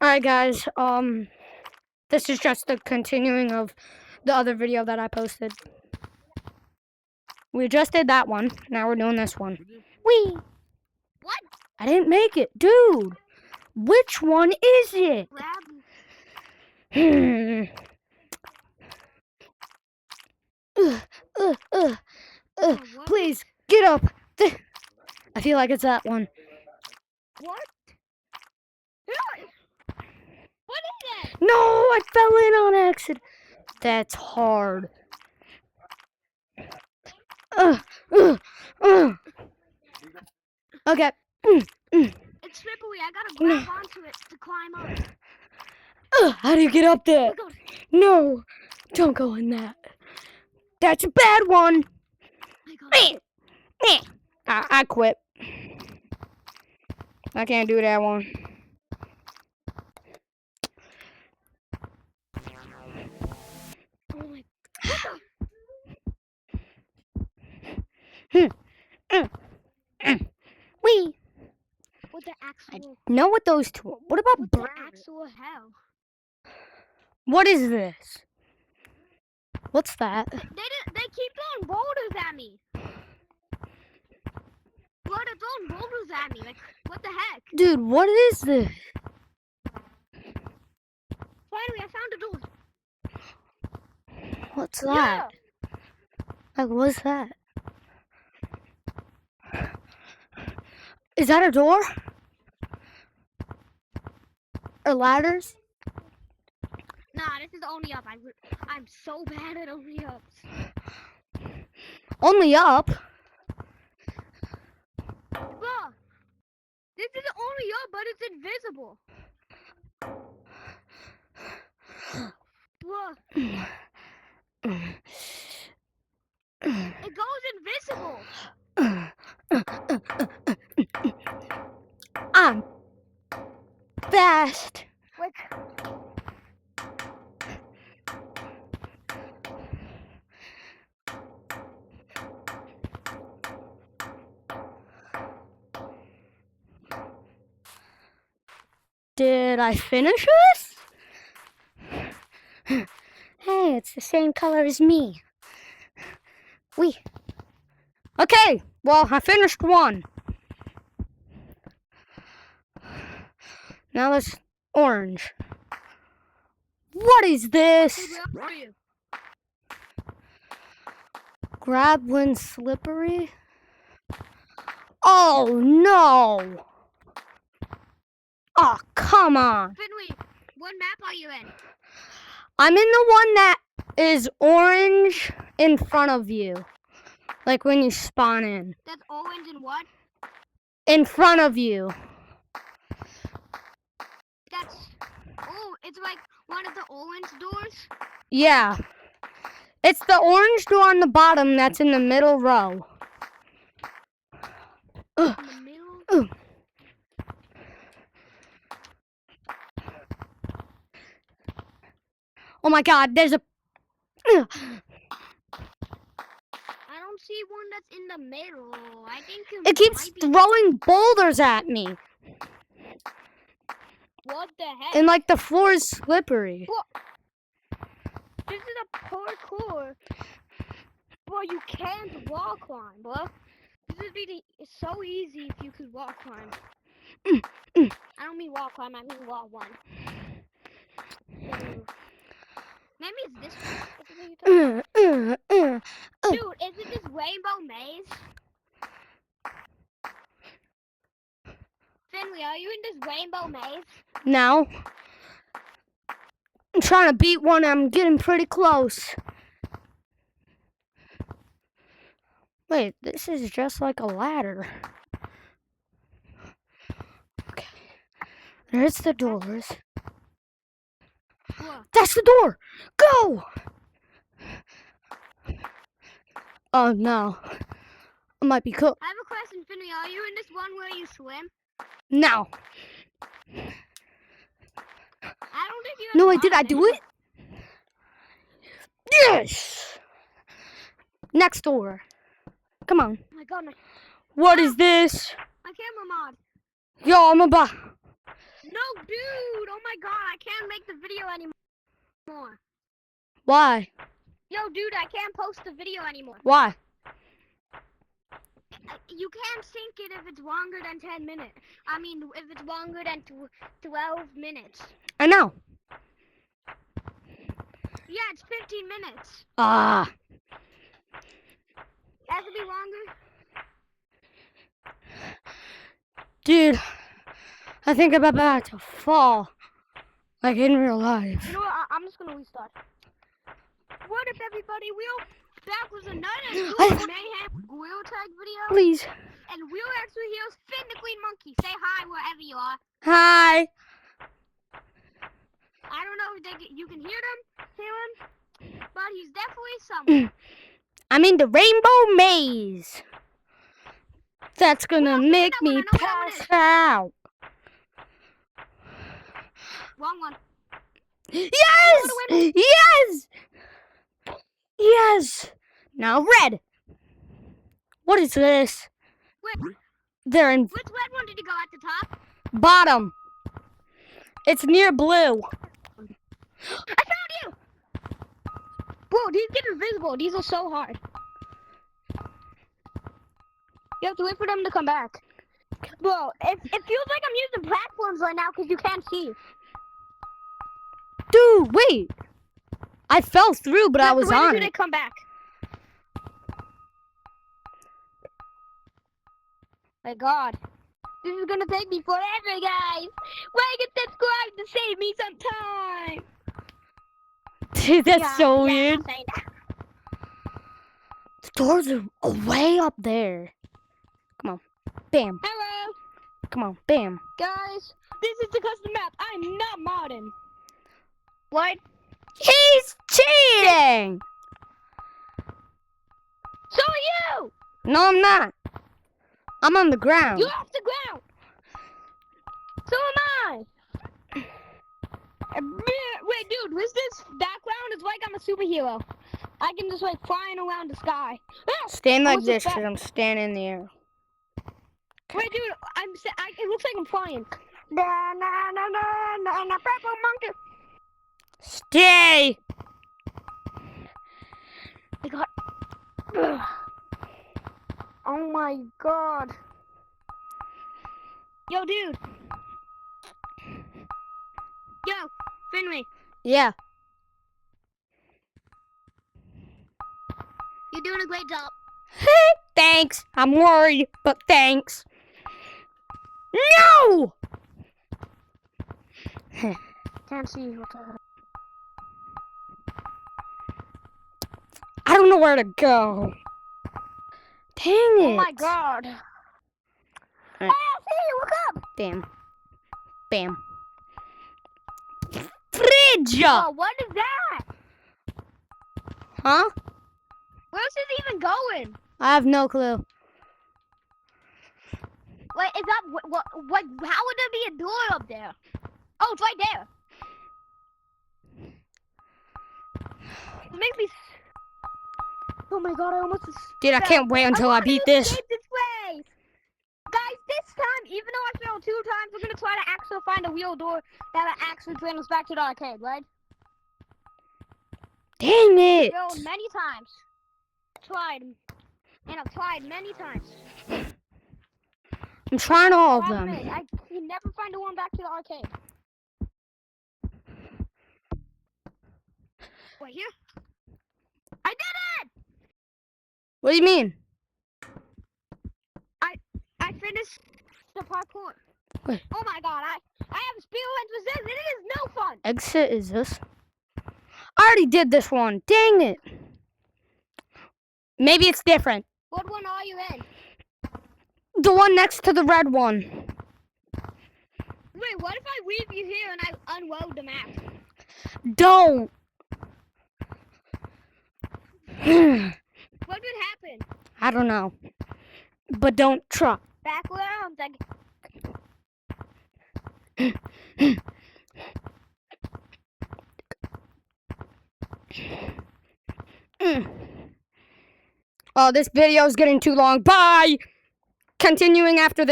Alright guys, this is just the continuing of the other video that I posted. We just did that one, now we're doing this one. Whee! What? I didn't make it, dude! Which one is it? Please, get up! I feel like it's that one. What? What is it? No, I fell in on accident. That's hard. Okay. It's slippery. I gotta grab onto it to climb up. How do you get up there? No, don't go in that. That's a bad one. I quit. I can't do that one. Oh my. Wee. What the actual? I know what those two are. What about What the actual hell? What is this? What's that? They keep throwing boulders at me. What? They're throwing boulders at me. Like, what the heck? Dude, what is this? Finally, I found a door. What's that? Like, what's that? Is that a door? Or ladders? Nah, this is only up. I'm so bad at only ups. Only up? Bruh, this is only up, but it's invisible. Bruh. It goes invisible. I'm fast. Like, did I finish this? Hey, it's the same color as me. Okay, well, I finished one. Now it's orange. What is this? where are you? Grab when slippery? Oh, no. Oh, come on. Finley, what map are you in? I'm in the one that is orange in front of you. Like when you spawn in. That's orange and what? In front of you. That's... Oh, it's like one of the orange doors? Yeah. It's the orange door on the bottom that's in the middle row. In the middle? Oh my god, there's a... I don't see one that's in the middle. I think It keeps throwing boulders at me. What the heck? And like the floor is slippery. What? This is a parkour. Bro, you can't wall climb, bro. This would be so easy if you could wall climb. I don't mean wall climb, I mean wall one. Maybe it's this one. Dude, is it this rainbow maze? Finley, are you in this rainbow maze? Now, I'm trying to beat one. I'm getting pretty close. Wait, this is just like a ladder. Okay. There's the doors. What? That's the door! Go! Oh no. I might be cooked. I have a question, Finley. Are you in this one where you swim? No. I don't think you have No, wait, did I do it? Yes! Next door. Come on. Oh my god, What is this? my camera mod. Yo, I'm about... No, dude. Oh my god, I can't make the video anymore. Why? Yo, dude, I can't post the video anymore. Why? You can't sync it if it's longer than 10 minutes. I mean, if it's longer than 12 minutes. I know. Yeah, it's 15 minutes. Ah. It has to be longer. Dude, I think I'm about to fall. Like in real life. You know what? I'm just gonna restart. What if everybody back was another Super Mayhem Wheel Tag video? Please. And Wheel actually heals Finn the Queen Monkey. Say hi wherever you are. Hi. I don't know if you can hear him, but he's definitely somewhere. I'm in the Rainbow Maze. That's gonna make me pass out. Wrong one. Yes! Yes! Yes! Now red. What is this? Wait, They're in which red one did you go at the top? bottom. It's near blue. I found you! Bro, these get invisible. These are so hard. You have to wait for them to come back. Bro, it feels like I'm using platforms right now because you can't see. Dude, wait. I fell through, but I was on When it. they come back? My God. This is gonna take me forever, guys. Like and subscribe to save me some time. Dude, that's so Yeah, weird. I'm saying that. The doors are way up there. Come on. Bam. Hello, Come on. Bam. guys. This is the custom map. I'm not modding. What? He's cheating! So are you! No, I'm not. I'm on the ground. You off the ground. So am I. Wait, dude, was this background? It's like I'm a superhero. I can just like flying around the sky. Ah! Stand like What's this this, because back- I'm standing in the air. Wait, dude, it looks like I'm flying. Na na na na na na purple monkey. Stay! I got. Ugh. Oh my God. Yo, dude. Yo, Finley, Yeah. you're doing a great job. Thanks. I'm worried, but thanks. No! Can't see what the hell. I don't know where to go. Dang it. Oh my God. Alright. Hey, I see you. Look up. Bam. Bam. Fridge! Oh, what is that? Huh? Where's this even going? I have no clue. Wait, is that what? How would there be a door up there? Oh, it's right there. It makes me. Oh my God! I almost. Dude, I can't wait until I beat this. Escape this place. Guys, this time, even though I failed 2 times, we're gonna try to actually find a real door that actually brings us back to the arcade, right? Dang it. Failed many times. Tried, and I've tried many times. I'm trying all of Problem them. is, I can never find a one back to the arcade. Wait, here? I did it! What do you mean? I finished the parkour. Wait. Oh my God, I have speed lens resist. It is no fun. Exit is this? I already did this one. Dang it. Maybe it's different. What one are you in? The one next to the red one. Wait, what if I leave you here and I unload the map? Don't. What would happen? I don't know. But don't try. Background, like Oh, this video is getting too long. Bye. Continuing after this.